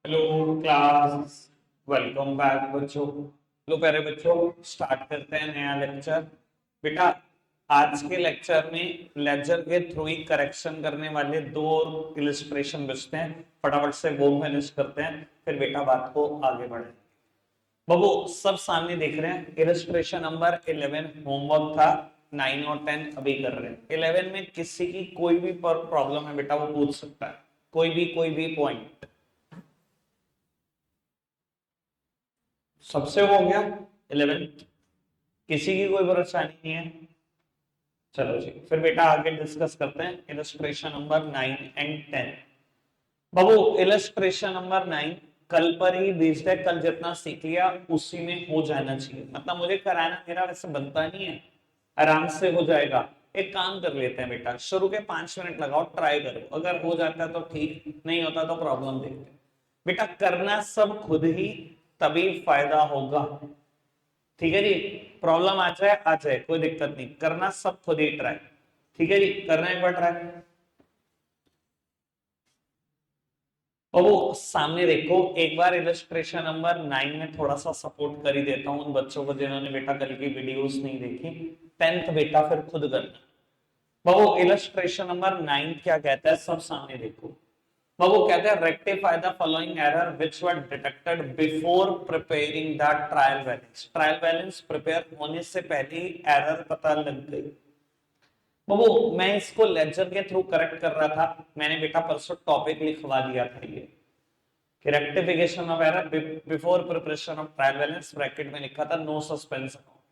Hello class, welcome back बच्चों। लो प्यारे बच्चों, स्टार्ट करते हैं नया लेक्चर। बेटा, आज के लेक्चर में लेक्चर के थ्रू ही करेक्शन करने वाले दो इलिस्ट्रेशन बचते हैं। फटाफट से वो फिनिश करते हैं, फिर बेटा बात को आगे बढ़े। बाबू सब सामने देख रहे हैं। इलिस्ट्रेशन नंबर 11 होमवर्क था, 9 और 10 अभी कर रहे हैं। 11 में किसी की कोई भी प्रॉब्लम है बेटा, वो पूछ सकता है, कोई भी पॉइंट। सबसे हो गया 11th, किसी की कोई परेशानी नहीं है। चलो जी, फिर बेटा आगे डिस्कस करते हैं illustration number 9 and 10। Babu illustration number 9 कल पर ही बेस्ड है, कल जितना सीख लिया उसी में हो जाना चाहिए। मतलब मुझे कराना मेरा वैसे बनता नहीं है, आराम से हो जाएगा। एक काम कर लेते हैं बेटा, शुरू के 5 मिनट लगाओ, ट्राई करो, अगर हो जाता है तो ठीक, नहीं होता तो प्रॉब्लम देखते हैं। बेटा करना सब खुद ही, तभी फायदा होगा। ठीक है जी, प्रॉब्लम आ जाए कोई दिक्कत नहीं, करना सब खुद ही ट्राई। ठीक है जी, करना एक बार ट्राई। और वो सामने देखो, एक बार इलस्ट्रेशन नंबर 9 में थोड़ा सा सपोर्ट कर ही देता हूं उन बच्चों को जिन्होंने बेटा कल की वीडियोस नहीं देखी। 10th बेटा फिर खुद करना। बाबू इलस्ट्रेशन नंबर 9 क्या कहता है, सब सामने देखो। बाबू कहते हैं rectify the following error which were detected before preparing the trial balance. Trial balance prepare होने से पहले ही एरर पता लग गई। बाबू मैं इसको लेक्चर के थ्रू करेक्ट कर रहा था, मैंने बेटा परसों टॉपिक लिखवा दिया था ये कि rectification of error before preparation of trial balance, bracket में लिखा था नो सस्पेंस अकाउंट।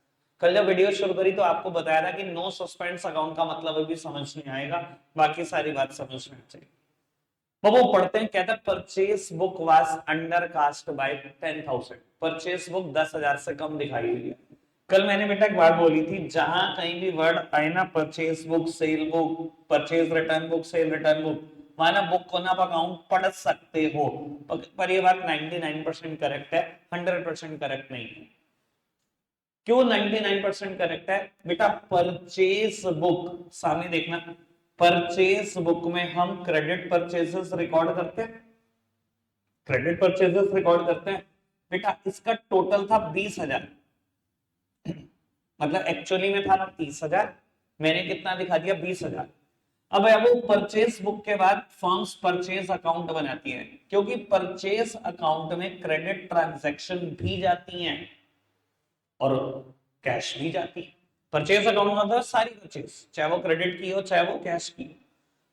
कल जब वीडियो शुरू करी तो आपको बताया था कि नो सस्पेंस अकाउंट का मतलब अभी समझ नहीं आएगा, बाकी सारी बात समझ में आ जाएगी। वो पढ़ते हैं, कहता है purchase book was undercast by 10,000। Purchase book 10,000 से कम दिखाई हुई है। कल मैंने बेटा एक बात बोली थी, जहां कहीं भी वर्ड आए ना, purchase book, cell book, purchase return book, cell return book, माना बुक को ना आप अकाउंट पढ़ सकते हो। पर ये बात 99% करेक्ट है, 100% करेक्ट नहीं है। क्यों 99% करेक्ट है बेटा? परचेस बुक सामने देखना, परचेस बुक में हम क्रेडिट परचेसेस रिकॉर्ड करते हैं, क्रेडिट परचेसेस रिकॉर्ड करते हैं। बेटा इसका टोटल था 20,000, मतलब एक्चुअली में था ना 30,000, मैंने कितना दिखा दिया 20,000। अब है वो परचेस बुक के बाद फर्म्स परचेस अकाउंट बनाती है, क्योंकि परचेस अकाउंट में क्रेडिट ट्रांजैक्शन भी जाती हैं और कैश भी जाती है। परचेस अकाउंट मतलब सारी परचेस, चाहे वो क्रेडिट की हो चाहे वो कैश की।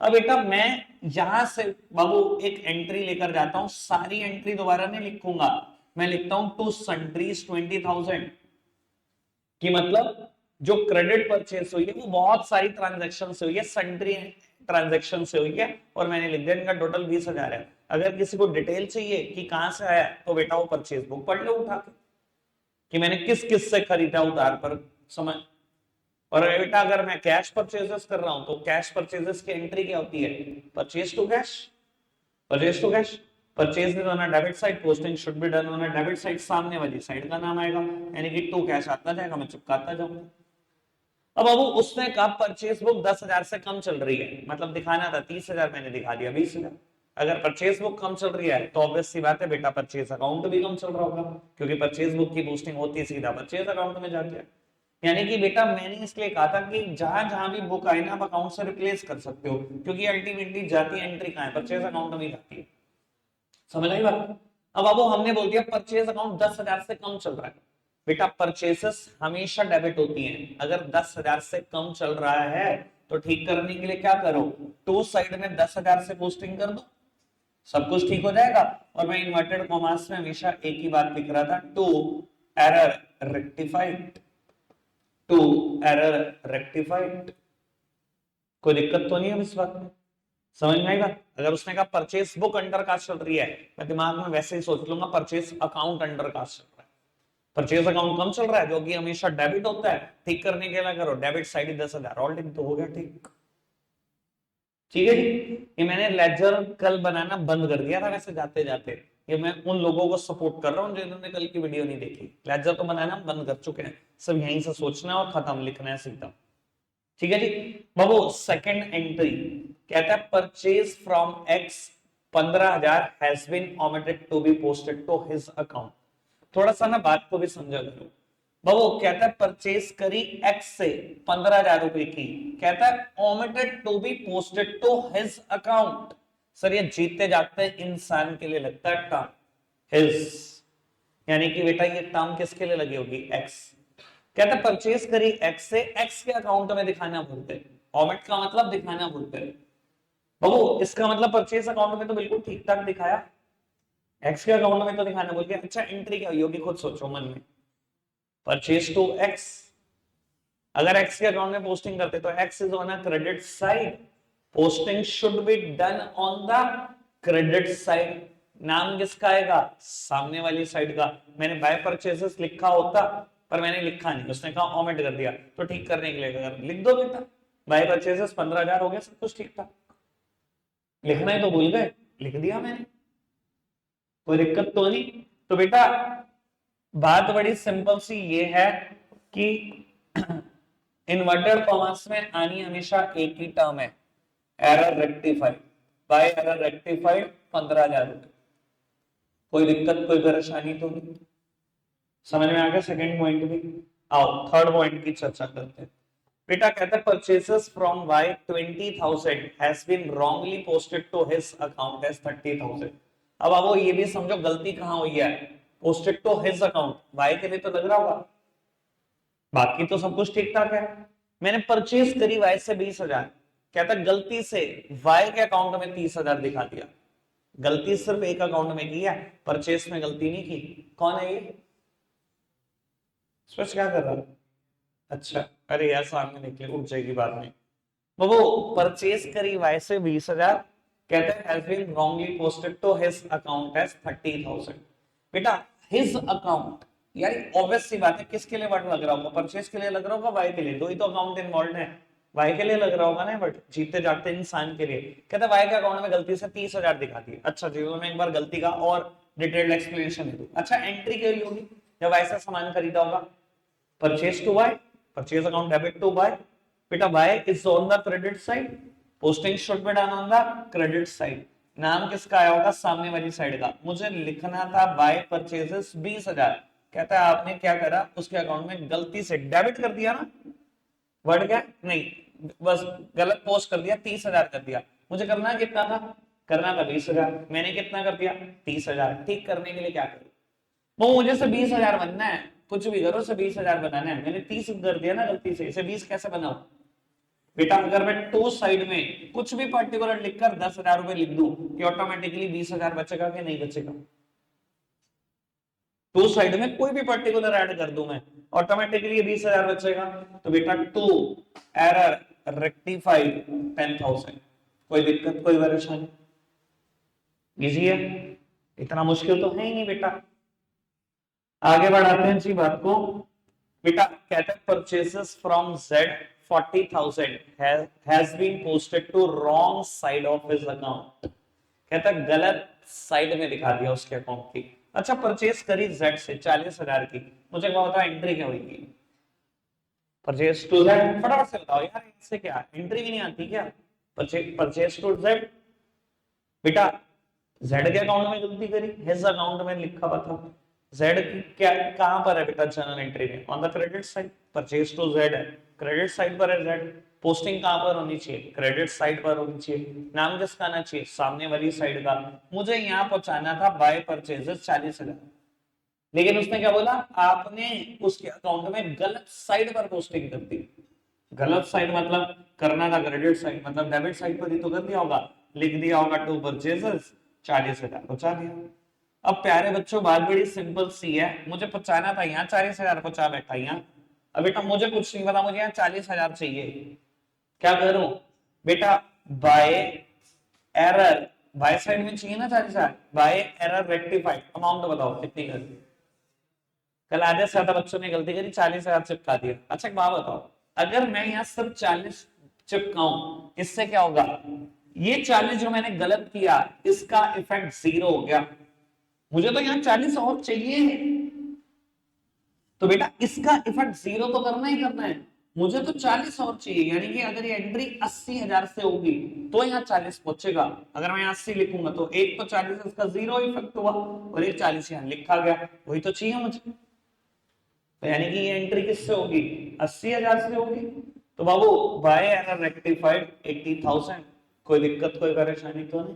अब बेटा मैं यहां से बाबू एक एंट्री लेकर जाता हूं, सारी एंट्री दोबारा नहीं लिखूंगा, मैं लिखता हूं टू सन्ड्रीज 20,000, कि मतलब जो क्रेडिट परचेस हुई है वो बहुत सारी ट्रांजैक्शन से हुई है, सन्ड्री ट्रांजैक्शन से हुई है, और मैंने लिख दिया इनका टोटल 20,000 है। अगर किसी को डिटेल चाहिए कि कहां से आया तो बेटा वो परचेस बुक पढ़ लो उठा के, कि मैंने किस किस से खरीदा उधार पर, समझ। और बेटा अगर मैं कैश परचेजेस कर रहा हूं तो कैश परचेजेस की एंट्री क्या होती है? Purchase to cash, purchase to cash. Purchase is on a debit side, posting should be done on a debit side, सामने वाली साइड का नाम आएगा, यानी कि टू कैश आता जाएगा, मैं चिपकाता जाऊंगा। अब बाबू उसने कहा परचेज बुक 10,000 से कम चल रही है, मतलब दिखाना था 30,000, मैंने दिखा दिया 20,000। अगर परचेज बुक कम चल रही है तो ऑब्वियस सी बात है बेटा परचेज अकाउंट भी कम चल रहा होगा, क्योंकि परचेज बुक की पोस्टिंग होती है सीधा परचेज अकाउंट में जाके। यानी कि बेटा मैंने इसलिए कहा था कि जहां जहां भी बुक आए ना आप अकाउंट से रिप्लेस कर सकते हो, क्योंकि अल्टीमेटली जाती एंट्री कहां है? परचेज अकाउंट में जाती है। समझ आई बात? अब बाबू हमने बोल दिया परचेज अकाउंट 10,000 से कम चल रहा है। बेटा परचेसेस हमेशा डेबिट होती हैं, अगर 10,000 से कम चल रहा है तो ठीक करने के लिए क्या करो, टू साइड में 10,000 से पोस्टिंग कर दो, सब कुछ ठीक हो जाएगा। और मैं इन्वर्टेड कॉमास में हमेशा एक ही बात लिख रहा था, to error rectified, to error rectified. कोई दिक्कत तो नहीं है इस बात में? समझ में आएगा? अगर उसने कहा परचेस बुक अंडर कास्ट चल रही है, मैं दिमाग में वैसे ही सोच लूंगा परचेस अकाउंट अंडर कास्ट चल रहा है, परचेस अकाउंट कम चल रहा है जो कि हमेशा डेबिट होता है, ठीक करने के लिए करो डेबिट साइड ही 10,000 और लिख दो, हो गया ठीक। ठीक है जी, ये मैंने लेजर कल बनाना बंद कर दिया था वैसे जाते जाते, ये मैं उन लोगों को सपोर्ट कर रहा हूं जिन्होंने कल की वीडियो नहीं देखी। लेजर तो बनाना बंद कर चुके हैं, सब यहीं से सोचना और खत्म, लिखना है सीधा। ठीक है जी बाबू, सेकंड एंट्री कहता है purchase from X 15,000 has been omitted to be posted to his account. थोड़ा सा ना बात को भी समझा करो। वो कहता है परचेस करी एक्स से 15,000 रुपए की, कहता है omitted to be posted to his account. Sir ये जीतते जागते इंसान के लिए लगता है टर्म हिज, यानी कि बेटा ये टर्म किसके लिए लगी होगी, एक्स। कहता है परचेस करी एक्स से, एक्स के अकाउंट में दिखाना भूलते, ओमिट का मतलब दिखाना भूलते। बाबू इसका मतलब परचेस अकाउंट में तो बिल्कुल ठीक ठाक दिखाया, एक्स के अकाउंट में तो दिखाना भूल गया। अच्छा एंट्री क्या हुई होगी खुद सोचो मन में, परचेस टू एक्स, अगर एक्स के अकाउंट में पोस्टिंग करते तो x is on a credit side, posting should be done on the credit side. नाम किसका आएगा, सामने वाली साइड का। मैंने बाय परचेसेस लिखा होता पर मैंने लिखा नहीं, उसने कहा ओमिट कर दिया, तो ठीक करने के लिए अगर लिख दो बेटा बाय परचेसेस 15,000 हो गया, सब कुछ ठीक था। लिखना ही तो भूल गए, लिख दिया मैंने, कोई दिक्कत तो नहीं। तो बेटा बात बड़ी सिंपल सी ये है कि इन्वर्टेड कॉमर्स में आनी हमेशा एक ही टर्म है, error rectified, by error rectified 15,000 रुपए। कोई दिक्कत कोई परेशानी तो नहीं, समझ में आ गया। सेकंड पॉइंट भी आओ, थर्ड पॉइंट की चर्चा करते हैं। बेटा कहता है purchases from Y 20,000 has been wrongly posted to his account as 30,000। अब आपको ये भी समझो गलती कहां हुई है, posted to his account, Y के लिए तो लग रहा होगा, बाकी तो सब कुछ ठीक ठाक है। मैंने परचेज करी वाई से 20,000, कहता गलती से वाई के अकाउंट में 30,000 दिखा दिया। गलती सिर्फ एक अकाउंट में की है, परचेज में गलती नहीं की। कौन है ये, सोच क्या कर रहा है, अच्छा अरे यार सामने निकले उठ जाएगी बाद में। वो परचेज करी वाई से 20,000, कहते हैं has been wrongly posted to his account as 30,000। बेटा हिज अकाउंट, यार ऑब्वियस सी बात है किसके लिए वर्ड लग रहा होगा, परचेज के लिए लग रहा होगा, वाई के लिए, दो ही तो अकाउंट इन्वॉल्व है, वाई के लिए लग रहा होगा ना बट जीते जागते इंसान के लिए। कहता वाई के अकाउंट में गलती से 30,000 दिखा दी। अच्छा जी मैं एक बार गलती का और डिटेल्ड एक्सप्लेनेशन दे दूं। अच्छा एंट्री क्या होगी जब ऐसा सामान खरीदा होगा, purchase to Y, purchase account debit to Y. बेटा Y is on the credit side, posting should be done on the credit side. नाम किसका आया होगा, सामने वाली साइड का। मुझे लिखना था बाय परचेजेस 20,000, कहता है आपने क्या करा, उसके अकाउंट में गलती से डेबिट कर दिया ना, वर्ड क्या नहीं, बस गलत पोस्ट कर दिया, 30,000 कर दिया। मुझे करना कितना था, करना था 20,000, मैंने कितना कर दिया 30,000। ठीक करने के लिए क्या करूं, वो मुझे से 20,000 बनना है, कुछ भी करो से 20,000 बनाना है, मैंने 30 कर दिया ना गलती से, इसे 20 कैसे बनाऊं। बेटा अगर मैं टू साइड में कुछ भी पर्टिकुलर लिखकर 10,000 रुपए लिख दूं कि ऑटोमेटिकली 20,000 बचेगा कि नहीं बचेगा, टू साइड में कोई भी पर्टिकुलर ऐड कर दूं मैं ऑटोमेटिकली 20,000 बचेगा। तो बेटा टू एरर रेक्टिफाइड 10,000, कोई दिक्कत कोई परेशानी, इजी है, इतना मुश्किल तो है ही नहीं बेटा। आगे बढ़ाते हैं जी बात को। बेटा कहते हैं purchases from Z 40,000 has been posted to wrong side of his account, कहता है गलत साइड में दिखा दिया उसके अकाउंट की। अच्छा परचेस करी जेड से 40,000 की, मुझे क्या बताओ एंट्री क्या होगी, परचेस टू जेड, फटाफट से बताओ यार इससे क्या एंट्री भी नहीं आती क्या, परचेस टू जेड। बेटा जेड के अकाउंट में गलती करी, हिज अकाउंट में लिखा हुआ था, जेड क्या कहां पर है बेटा जर्नल एंट्री में, on the credit side, purchase to Z है, क्रेडिट साइड पर है जेड, पोस्टिंग कहां पर होनी चाहिए, क्रेडिट साइड पर होनी चाहिए, नाम किसका आना चाहिए, सामने वाली साइड का। मुझे यहां पहुंचाना था बाय परचेजेस 40,000, लेकिन उसने क्या बोला, आपने उसके अकाउंट में गलत साइड पर पोस्टिंग कर दी। गलत साइड मतलब करना था क्रेडिट साइड, मतलब डेबिट साइड पर ही तो कर दिया होगा, लिख दिया होगा टू परचेजेस 40,000 पहुंचा दिया। अब प्यारे बच्चों बात बड़ी सिंपल सी है, मुझे पहुंचाना था यहाँ 40,000 पहुंचा बैठा यहाँ। अब बेटा मुझे कुछ नहीं पता, मुझे यहाँ 40,000 चाहिए, क्या करूं बेटा, बाय एरर, बाय साइड में चाहिए ना 40,000, बाय एरर रेक्टिफाइड, अमाउंट बताओ कितनी कर दी। कल आधे से ज्यादा बच्चों ने गलती करी 40,000 चिपका दिया। अच्छा एक बात बताओ, अगर मैं यहाँ सिर्फ 40 चिपकाऊं इससे क्या होगा, ये 40 जो मैंने गलत किया इसका इफेक्ट 0 हो गया, मुझे तो यहाँ 40 और चाहिए, तो बेटा इसका इफेक्ट 0 तो करना ही करना है। मुझे तो 40 और चाहिए, यानी कि अगर ये एंट्री 80,000 से होगी तो यहाँ 40 पहुंचेगा। अगर मैं 80 लिखूंगा तो एक तो 40 इसका जीरो इफेक्ट हुआ और एक 40 यहाँ लिखा गया, वही तो चाहिए मुझे। तो यानी कि ये एंट्री किससे होगी, 80,000 से होगी। तो बाबू बाय एरर रेक्टिफाइड 80,000, कोई दिक्कत कोई परेशानी तो नहीं।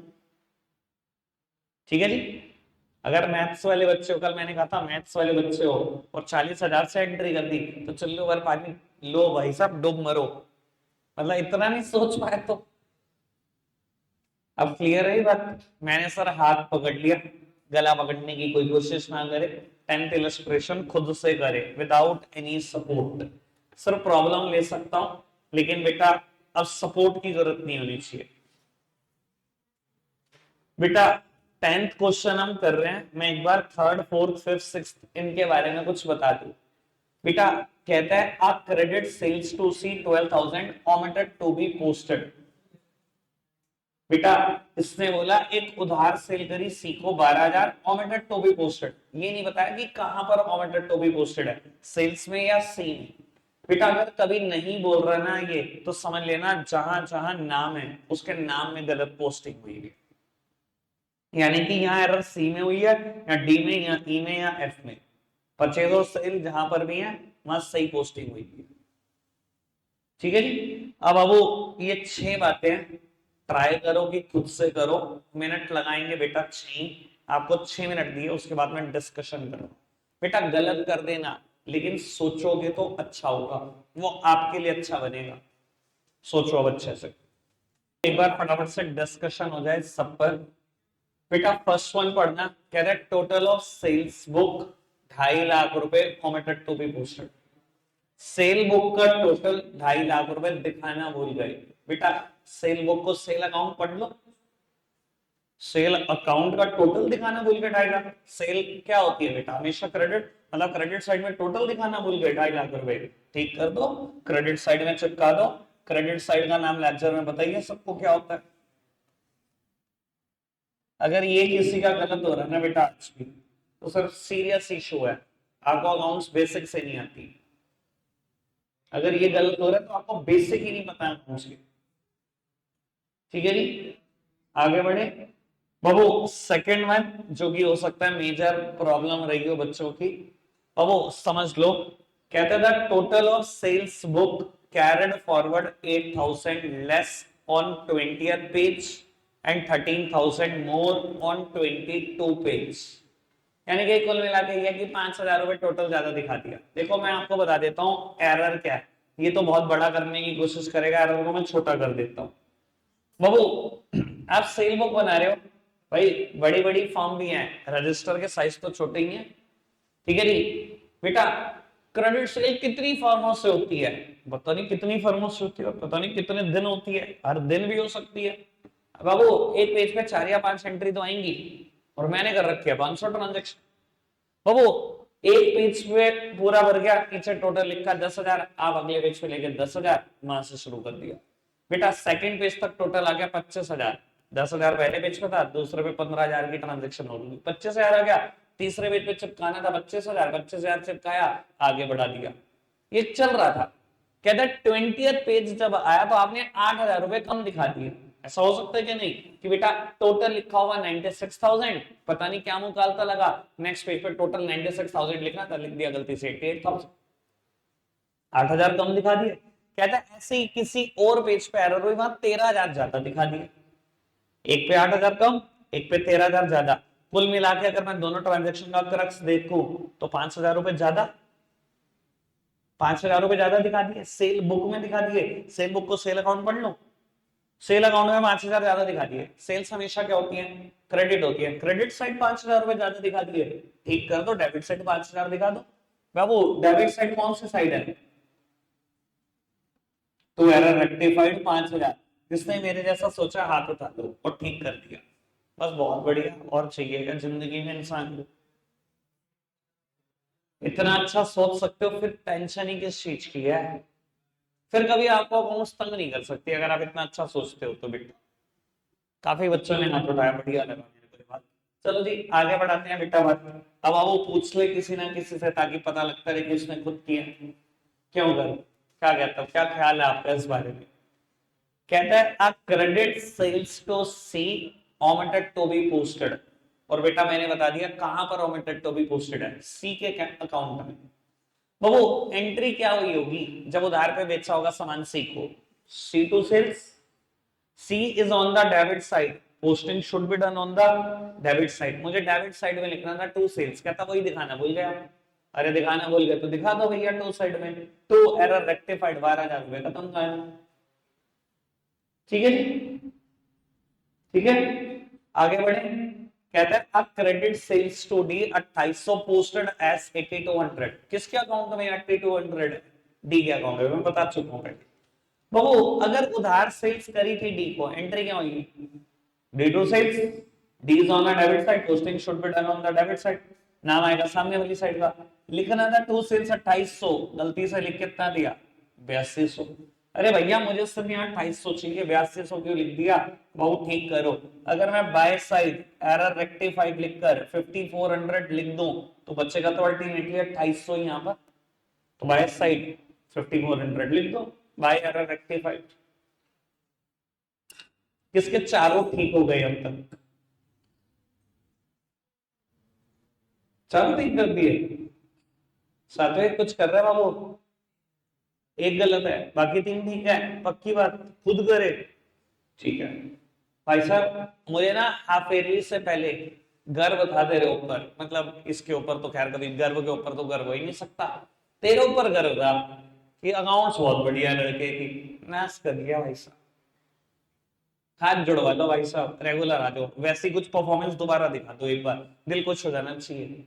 ठीक है जी। अगर मैथ्स वाले बच्चे हो, कल मैंने कहा था मैथ्स वाले बच्चे हो और 40,000 से एंट्री कर दी तो चलो बार पानी लो भाई साहब, डूब मरो, मतलब इतना नहीं सोच पाए तो। अब क्लियर है बात। मैंने सर हाथ पकड़ लिया, गला पकड़ने की कोई कोशिश ना करे, 10th इलस्ट्रेशन खुद से करे without any support. Sir problem ले सकता हूं लेकिन बेटा अब सपोर्ट की जरूरत नहीं होनी चाहिए। बेटा 10th क्वेश्चन हम कर रहे हैं, मैं एक बार 3rd 4th 5th 6th इनके बारे में कुछ बता दूं। बेटा कहता है a credit sales to C 12,000 omitted to be posted. बेटा इसने बोला एक उधार सेल करी सी को 12,000 omitted टू बी पोस्टेड, ये नहीं बताया कि कहां पर omitted टू बी पोस्टेड है, सेल्स में या सी में। बेटा अगर कभी नहीं बोल रहा ना ये तो समझ लेना जहां जहां नाम है उसके नाम में गलत पोस्टिंग हुई है, यानी कि यहाँ एरर सी में हुई है या डी में या ई में या एफ में। परचेज और सेल जहां पर भी है वहां सही पोस्टिंग हुई है। ठीक है जी। अब बाबू ये 6 बातें ट्राई करो कि खुद से करो, मिनट लगाएंगे बेटा 6, आपको 6 मिनट दिए उसके बाद में डिस्कशन करो। बेटा गलत कर देना लेकिन सोचोगे तो अच्छा होगा, वो आपके लिए अच्छा बनेगा। सोचो अब अच्छे से, एक बार फटाफट से डिस्कशन हो जाए सब पर। बेटा फर्स्ट वन पढ़ना, कह रहा है total of sales book 2.5 lakh रुपए omitted to be posted. Sale book का टोटल 2.5 लाख रुपए दिखाना भूल गए। बेटा सेल बुक को सेल अकाउंट पढ़ लो, सेल अकाउंट का टोटल दिखाना भूल गए 2.5 लाख। सेल क्या होती है बेटा, हमेशा क्रेडिट, मतलब क्रेडिट साइड में टोटल दिखाना भूल गए 2.5 लाख रुपए, ठीक कर दो, क्रेडिट साइड में चिपका दो। क्रेडिट साइड का नाम लेक्चर में बताइए सबको क्या होता है। अगर ये किसी का गलत हो रहा है ना बेटा आज भी तो सर सीरियस इशू है, आपको अकाउंट्स बेसिक से नहीं आती। अगर ये गलत हो रहा है तो आपको बेसिक ही नहीं पता अकाउंट्स की। ठीक है जी, आगे बढ़े बाबू। सेकंड वन जो कि हो सकता है मेजर प्रॉब्लम रही हो बच्चों की, बाबू समझ लो। कहते थे total of sales book carried forward 8,000 less on 20th page and 13,000 more on 22 page, यानी कि कुल मिला के ये कि 5,000 रुपए टोटल ज्यादा दिखा दिया। देखो मैं आपको बता देता हूँ एरर क्या है, ये तो बहुत बड़ा करने की कोशिश करेगा, एरर को मैं छोटा कर देता हूँ। बाबू आप सेल बुक बना रहे हो भाई, बड़ी बड़ी फॉर्म भी हैं, रजिस्टर के साइज तो छोटे ही हैं। ठीक है जी। बेटा क्रेडिट सेल कितनी फर्मों से होती है, पता नहीं कितनी फर्मों से होती है, पता नहीं कितने दिन होती है, हर दिन भी हो सकती है। बाबू एक पेज पे 4 या 5 एंट्री तो आएंगी और मैंने कर रखी है 500 ट्रांजेक्शन। बाबू एक पेज पे पूरा भर गया, नीचे टोटल लिखा 10,000, आप अगले पेज पे लेके 10,000 वहां से शुरू कर दिया। बेटा सेकंड पेज तक टोटल आ गया 25,000, 10,000 पहले पेज पे था, दूसरे पे 15,000 की ट्रांजेक्शन होगी, 25,000 आ गया। तीसरे पेज पे चिपकाना था 25,000, 25,000 चिपकाया, आगे बढ़ा दिया, ये चल रहा था। कहता 20th पेज जब आया तो आपने 8,000 रुपए कम दिखा दिए। ऐसा हो सकता है कि नहीं कि बेटा टोटल लिखा हुआ 96,000, पता नहीं क्या मुकालता लगा, नेक्स्ट पेज पे टोटल 96,000 लिखना था, लिख दिया गलती से 88,000, 8,000 कम दिखा दिए। कहता है ऐसे ही किसी और पेज पे एरर हुई, वहां 13,000 ज्यादा दिखा दिए, एक पे 8,000 कम, एक पे 13,000 ज्यादा, कुल मिला के अगर मैं दोनों ट्रांजेक्शन का क्रक्स देखूं तो 5,000 रुपए ज्यादा, 5,000 रुपए ज्यादा दिखा दिए, सेल बुक में दिखा दिए। सेल बुक को सेल अकाउंट पढ़ लो, सेल अकाउंट में 5,000 ज्यादा दिखा दिए। सेल्स हमेशा क्या होती है, क्रेडिट होती है, क्रेडिट साइड 5,000 रुपए ज्यादा दिखा दिए, ठीक कर दो, डेबिट साइड 5,000 दिखा दो। बाबू डेबिट साइड कौन सी साइड है, तो एरर रेक्टिफाइड 5,000, जिसने मेरे जैसा सोचा हाथ उठा दो और ठीक कर दिया, बस बहुत बढ़िया, और चाहिएगा जिंदगी में इंसान को। इतना अच्छा सोच सकते हो फिर टेंशन ही किस चीज की है, फिर कभी आपको अकाउंट्स तंग नहीं कर सकती अगर आप इतना अच्छा सोचते हो तो बेटा। काफी बच्चों ने हाथ उठाया, बढ़िया लगा मेरे को बात। चलो जी आगे बढ़ाते हैं बेटा बात। अब वो पूछ ले किसी ना किसी से ताकि पता लगता रहे कि उसने खुद किया, क्यों कर क्या कहता हूं, क्या ख्याल है आपका इस बारे में? कहता है a credit sales to C omitted to be posted. और बेटा मैंने बता दिया कहां पर ओमिटेड टू बी पोस्टेड है, सी के अकाउंट में। वो एंट्री क्या हुई होगी जब उधार पे बेचा होगा सामान सी को? C to sales, C is on the debit side, posting should be done on the debit side. मुझे डेबिट साइड में लिखना था टू सेल्स, कहता वही दिखाना भूल गया। अरे दिखाना भूल गए तो दिखा दो भैया टू साइड में, टू एरर रेक्टिफाइड, 12,000 रुपए खत्म था। ठीक है जी, ठीक है, आगे बढ़े। कहता है अब credit sales to D 2800 posted as 8200। किसके अकाउंट में 8200? डी के अकाउंट में, मैं बता चुका हूं। बाबू अगर उधार सेल्स करी थी डी को, एंट्री क्या होगी? D to sales, D is on the debit side, posting should be done on the debit side. नाम आएगा सामने वाली साइड का। लिखना था टू सेल्स 2800, गलती से लिख कितना दिया? 8200। अरे भैया मुझे सिर्फ यहाँ 2800 चाहिए, 8200 क्यों लिख दिया? बहुत ठीक करो। अगर मैं बाय साइड एरर रेक्टिफाइड लिखकर 5400 लिख दूं तो बचेगा तो अल्टीमेटली 2800 यहाँ पर। तो बाय साइड 5400 लिख दो, बाय एरर रेक्टिफाइड। किसके चारों ठीक हो गए अब तक? चारों ठीक कर दिए। सात्विक कुछ कर रहा है बाबू? एक गलत है, बाकी तीन ठीक है, पक्की बात, खुद करे। ठीक है भाई साहब, मुझे ना हाफ ईयरली से पहले गर्व था तेरे ऊपर, मतलब इसके ऊपर तो खैर कभी गर्व के ऊपर तो गर्व हो ही नहीं सकता, तेरे ऊपर गर्व था कि अकाउंट्स बहुत बढ़िया लड़के की। नाश कर दिया भाई साहब। हाथ जुड़वा दो भाई साहब, रेगुलर आ जाओ, वैसी कुछ परफॉर्मेंस दोबारा दिखा दो एक बार, दिल खुश हो जाना चाहिए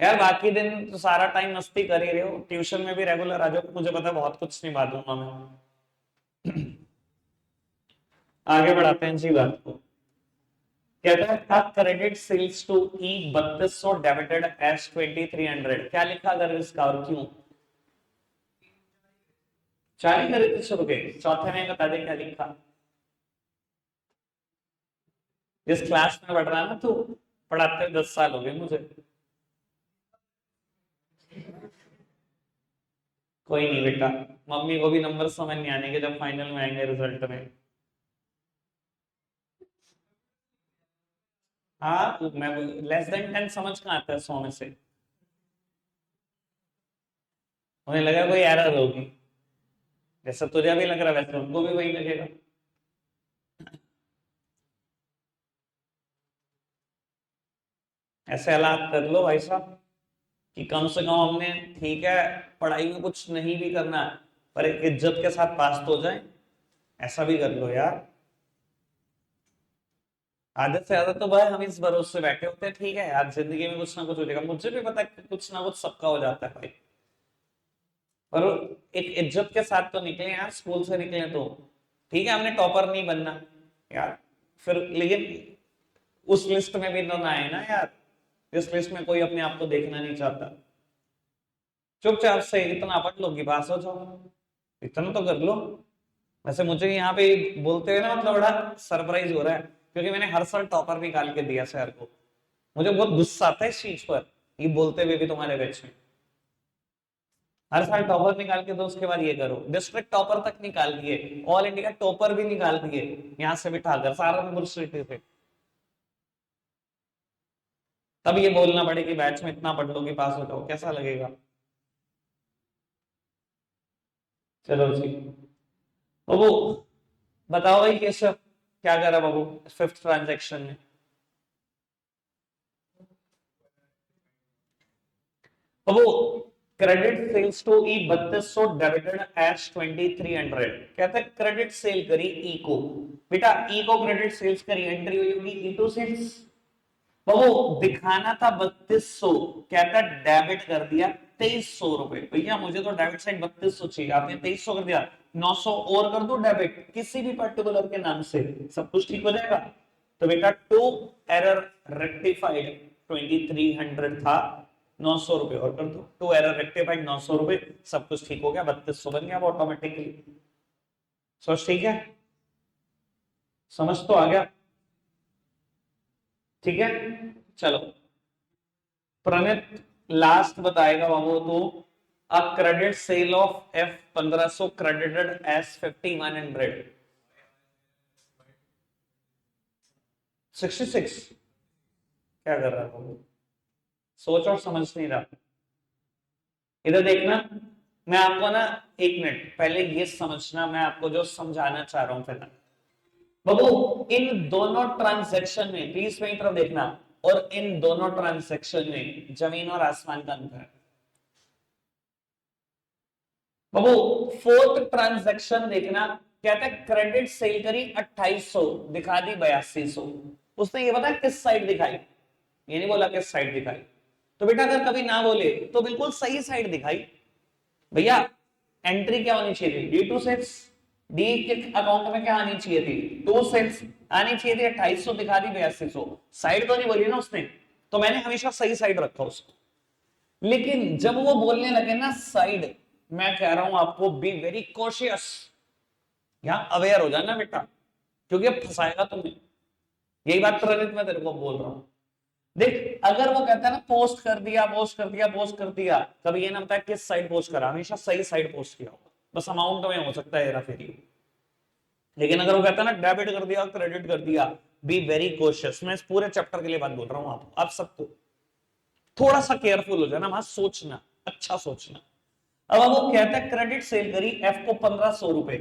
यार। बाकी दिन तो सारा टाइम मस्ती कर ही रहे हो, ट्यूशन में भी रेगुलर आ जाओ, मुझे पता है बहुत कुछ निभा दूंगा मैं। आगे बढ़ाते हैं जी बात को। कहता है credit sales to E 3200 debited as 2300। क्या लिखा अगर इसका और क्यों? 4 ही खरीदते शुरू के, चौथे में बता दे क्या लिखा। जिस क्लास में पढ़ रहा है ना तू, पढ़ाते 10 साल हो गए मुझे। कोई नहीं बेटा, मम्मी को भी नंबर समझ नहीं आने के जब फाइनल में आएंगे रिजल्ट में। हाँ मैं लेस देन 10 समझ कहाँ आता है 100 में से? उन्हें लगा कोई एरर होगी, जैसा तुझे भी लग रहा है वैसे उनको भी वही लगेगा। ऐसे हालात कर लो भाई साहब कि कम से कम हमने, ठीक है पढ़ाई में कुछ नहीं भी करना पर एक इज्जत के साथ पास तो हो जाए, ऐसा भी कर लो यार। आदत से ज्यादा तो भाई हम इस भरोसे से बैठे होते हैं, ठीक है यार जिंदगी में कुछ ना कुछ हो जाएगा, मुझे भी पता है कुछ ना कुछ सबका हो जाता है भाई, पर एक इज्जत के साथ तो निकले यार, स्कूल से निकले तो ठीक है, हमने टॉपर नहीं बनना यार, फिर लेकिन उस लिस्ट में भी तो ना आए ना यार, जिस लिस्ट में कोई अपने आप को देखना नहीं चाहता। चुपचाप से इतना पढ़ लो कि पास हो जाओ, इतना तो कर लो। वैसे मुझे यहाँ पे बोलते हुए ना मतलब बड़ा सरप्राइज हो रहा है, क्योंकि मैंने हर साल टॉपर निकाल के दिया शहर को। मुझे बहुत गुस्सा आता है इस चीज पर, ये बोलते हुए भी तुम्हारे बैच में हर साल टॉपर निकाल के दो, उसके बाद ये करो, डिस्ट्रिक्ट टॉपर तक निकाल दिए, ऑल इंडिया टॉपर भी निकाल दिए, यहाँ से बिठाकर सहारनपुर सिटी से। तब ये बोलना पड़े कि बैच में इतना पढ़ लो कि पास हो जाओ, कैसा लगेगा? चलो जी बाबू, बताओ भाई कैसे क्या करा बाबू फिफ्थ ट्रांजेक्शन में? बाबू credit sales to E 3200 debited as 2300। कहते हैं क्रेडिट सेल करी ई को, बेटा ई को क्रेडिट सेल्स करी, एंट्री हुई होगी ई टू सेल्स। बाबू दिखाना था 3200, कहता डेबिट कर दिया 2300 रुपए। भैया मुझे तो डेबिट साइड 3200 चाहिए, आपने 2300 कर दिया, 900 और कर दो डेबिट किसी भी पर्टिकुलर के नाम से, सब कुछ ठीक हो जाएगा। तो बेटा टू एरर रेक्टिफाइड 2300 था, 900 रुपए और कर दो, टू एरर रेक्टिफाइड 900 रुपए, सब कुछ ठीक हो गया, 3200 बन गया ऑटोमेटिकली। सोच ठीक है, समझ तो आ गया? ठीक है चलो, प्रणित लास्ट बताएगा बाबू तो A credit sale of F 1500 credited as 5100 66। क्या कर रहा है, सोच और समझ नहीं रहा। इधर देखना, मैं आपको ना, एक मिनट पहले ये समझना, मैं आपको जो समझाना चाह रहा हूं फिर बाबू, इन दोनों ट्रांजैक्शन में प्लीज मेरी तरफ देखना, और इन दोनों ट्रांजैक्शन में जमीन और आसमान का अंतर है बाबू। फोर्थ ट्रांजैक्शन देखना, कहता है क्रेडिट सेल करी 2800, दिखा दी 8200। उसने ये बताया किस साइड दिखाई, ये नहीं बोला किस साइड दिखाई। तो बेटा अगर कभी ना बोले तो बिल्कुल सही साइड दिखाई भैया। एंट्री क्या होनी चाहिए थी, डी टू सेल्स, डी के अकाउंट में क्या आनी चाहिए थी, टू सेल्स आनी चाहिए थी। 2800 दिखा दी 8200, साइड तो नहीं बोली ना उसने, तो मैंने हमेशा सही साइड रखा उसको। लेकिन जब वो बोलने लगे ना साइड, मैं कह रहा हूं आपको बी वेरी कॉशियस, यहां अवेयर हो जाना बेटा, क्योंकि अब फंसाएगा तुम्हें। यही बात प्रणित मैं तेरे को बोल रहा हूं। देख अगर वो कहता है ना पोस्ट कर दिया, पोस्ट कर दिया, पोस्ट कर दिया, कभी ये ना बताया किस साइड पोस्ट करा, हमेशा सही साइड पोस्ट किया होगा, बस अमाउंट में हो सकता है हेरा फेरी। लेकिन अगर वो कहता है ना डेबिट कर दिया, क्रेडिट कर दिया, बी वेरी कॉशियस। मैं इस पूरे चैप्टर के लिए बात बोल रहा हूं, आप सबको थोड़ा सा केयरफुल हो जाना, वहां सोचना, अच्छा सोचना। अब वो कहता है क्रेडिट सेल करी एफ को 1500 रुपए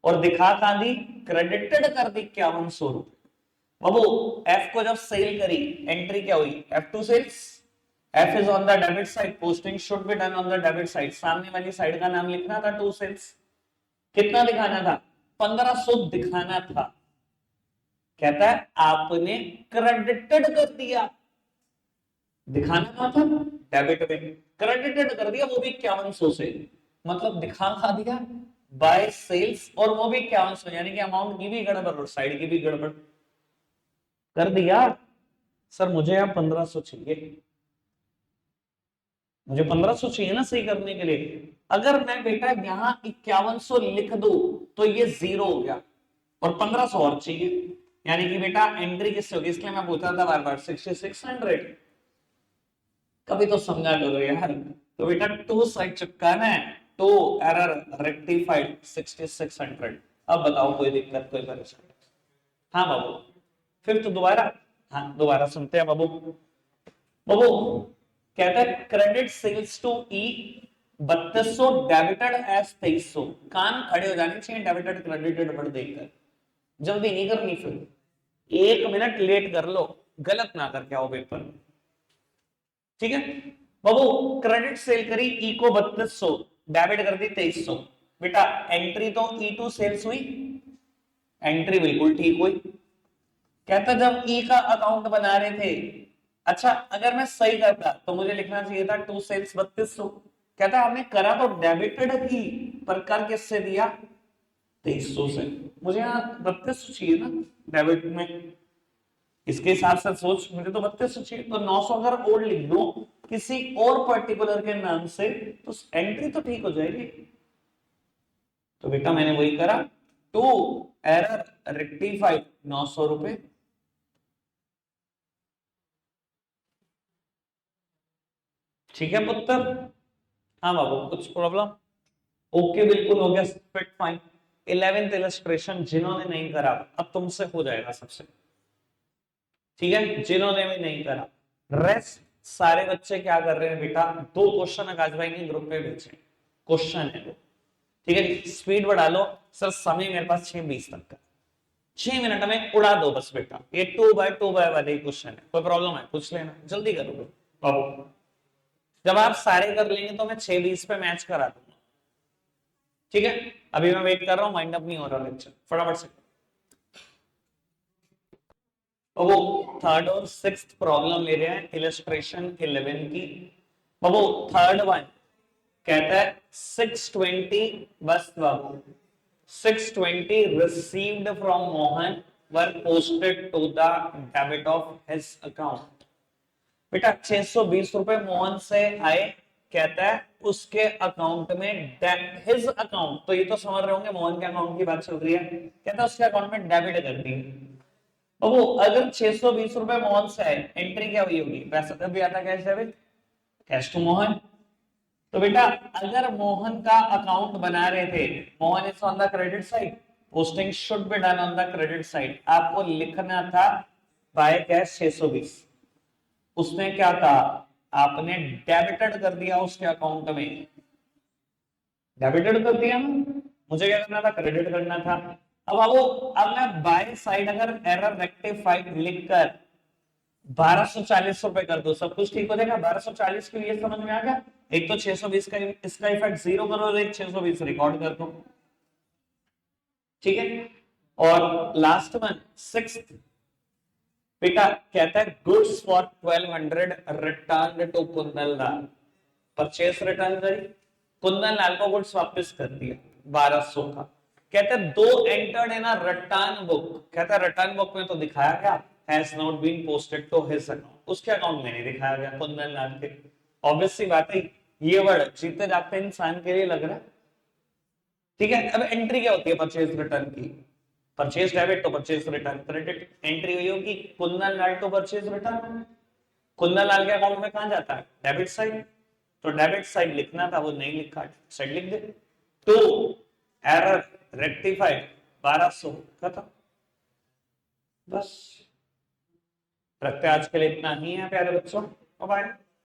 और दिखा कहां दी, क्रेडिटेड कर दी 5100 रुपए। बाबू एफ को जब सेल करी, एंट्री क्या हुई, F2 sales, F is on the debit side, posting should be done on the debit side. सामने वाली साइड का नाम लिखना था टू सेल्स। कितना दिखाना था, 1500 दिखाना था। कहता है आपने क्रेडिटेड कर दिया, दिखाना कहां था, डेबिट में, क्रेडिटेड कर दिया वो भी 5100 से, मतलब दिखा खा दिया बाय सेल्स, और वो भी 5100, यानी कि अमाउंट की भी गड़बड़ और साइड की भी गड़बड़ कर दिया। सर मुझे अब 1500 चाहिए, मुझे 1500 चाहिए ना सही करने के लिए। अगर मैं बेटा यहां 5100 लिख दू तो ये जीरो हो गया, और 1500 और चाहिए, यानी कि बेटा एंट्री किससे होगी, इसलिए मैं पूछा था बार बार 6600। कभी तो समझा करो यार। तो बेटा टू साइड चिपकाना है, टू एरर रेक्टिफाइड 6600। अब बताओ कोई दिक्कत, कोई परेशानी? हाँ बाबू, फिर तो दोबारा, हाँ दोबारा सुनते हैं बाबू। बाबू कहता है credit sales to E 3200 debited as 2300। कान खड़े हो जाने चाहिए डेबिटेड क्रेडिटेड वर्ड देखकर, जल्दी नहीं करनी, फिर 1 मिनट लेट कर लो, गलत ना करके आओ पेपर में, ठीक है बाबू। क्रेडिट सेल करी ई को 3200, डेबिट कर दी 2300। बेटा एंट्री तो E2 सेल्स हुई, एंट्री बिल्कुल ठीक हुई। कहता जब ई का अकाउंट बना रहे थे, अच्छा अगर मैं सही करता तो मुझे लिखना चाहिए था टू सेल्स 3200। कहता हमने करा तो डेबिटेड ही, पर कर किससे दिया, 2300 से। मुझे यहाँ 3200 चाहिए ना डेबिट में, इसके हिसाब से सोच, मुझे तो 3200 चाहिए, तो 900 अगर और लिख दो किसी और पर्टिकुलर के नाम से तो एंट्री तो ठीक हो जाएगी। तो बेटा मैंने वही करा, टू एरर रेक्टिफाइड 900 रुपए। ठीक है पुत्र, हाँ बाबू कुछ प्रॉब्लम, ओके बिल्कुल हो गया, फिट फाइन। 11th इलस्ट्रेशन जिन्होंने नहीं करा, अब तुमसे हो जाएगा सबसे, ठीक है, जिन्होंने भी नहीं करा। रेस्ट सारे बच्चे क्या कर रहे हैं बेटा, दो क्वेश्चन आकाश भाई ने ग्रुप पे भेजे, क्वेश्चन है वो, ठीक है, स्पीड बढ़ा लो। सर समय मेरे पास 6:20 तक का, 6 मिनट में उड़ा दो बस बेटा, ये 2x2 वाले क्वेश्चन है, कोई प्रॉब्लम है पूछ लेना, जल्दी करो बाबू। जब आप सारे कर लेंगे तो मैं 6:20 पे मैच करा दूंगा, ठीक है। अभी मैं वेट कर रहा हूँ, वाइंड अप नहीं हो रहा लेक्चर, फटाफट से। वो थर्ड और सिक्स्थ प्रॉब्लम ले रहे हैं इलस्ट्रेशन 11 की। बाबू थर्ड वन कहता है 620, बस बाबू 620 received from Mohan were posted to the debit of his account। बेटा 620 रुपए मोहन से आए, कहता है उसके अकाउंट में, हिज अकाउंट, तो ये तो समझ रहे होंगे मोहन के अकाउंट की बात चल रही है, कहता है उसके अकाउंट में डेबिट कर दी। तो वो अगर 620 रुपए मोहन से आए, एंट्री क्या हुई होगी, पैसा तब भी आता cash debit, cash to Mohan. तो बेटा अगर मोहन का अकाउंट बना रहे थे, Mohan is on the credit side, posting should be done on the credit side, आपको लिखना था बाय कैश 620। उसने क्या कहा, आपने डेबिटेड कर दिया उसके अकाउंट में, डेबिटेड कर दिया ना, मुझे क्या करना था, क्रेडिट करना था। अब अब मैं बाय साइड अगर एरर रेक्टिफाइड लिखकर 1240 रुपए कर दो, सब कुछ ठीक हो जाएगा। 1240 के लिए समझ में आ गया, एक तो 620 का इसका इफेक्ट जीरो करो और एक 620 रिकॉर्ड कर दो, ठीक है। और लास्ट वन सिक्स बेटा कहता है goods for 1200 return to Kundan Lal, purchase return करी, कुंदन लाल को गुड्स वापस कर दिया 1200 का। कहते हैं दो entered in a return book, कहता है रिटर्न बुक में तो दिखाया गया has not been posted to his account, उसके अकाउंट में नहीं दिखाया गया कुंदन लाल के। ऑब्वियस सी बात है, ये वर्ड जीते जागते इंसान के लिए लग रहा है, ठीक है। अब एंट्री क्या होती है परचेज रिटर्न की, परचेज डेबिट तो परचेज रिटर्न क्रेडिट, एंट्री हुई होगी Kundan Lal to purchase return, Kundan Lal के अकाउंट में कहां जाता है, डेबिट साइड, तो डेबिट साइड लिखना था वो नहीं लिखा, साइड लिख दे। तो एरर रेक्टिफाइड 1200 खत्म, बस। रखते आज के लिए इतना ही है प्यारे बच्चों, बाय।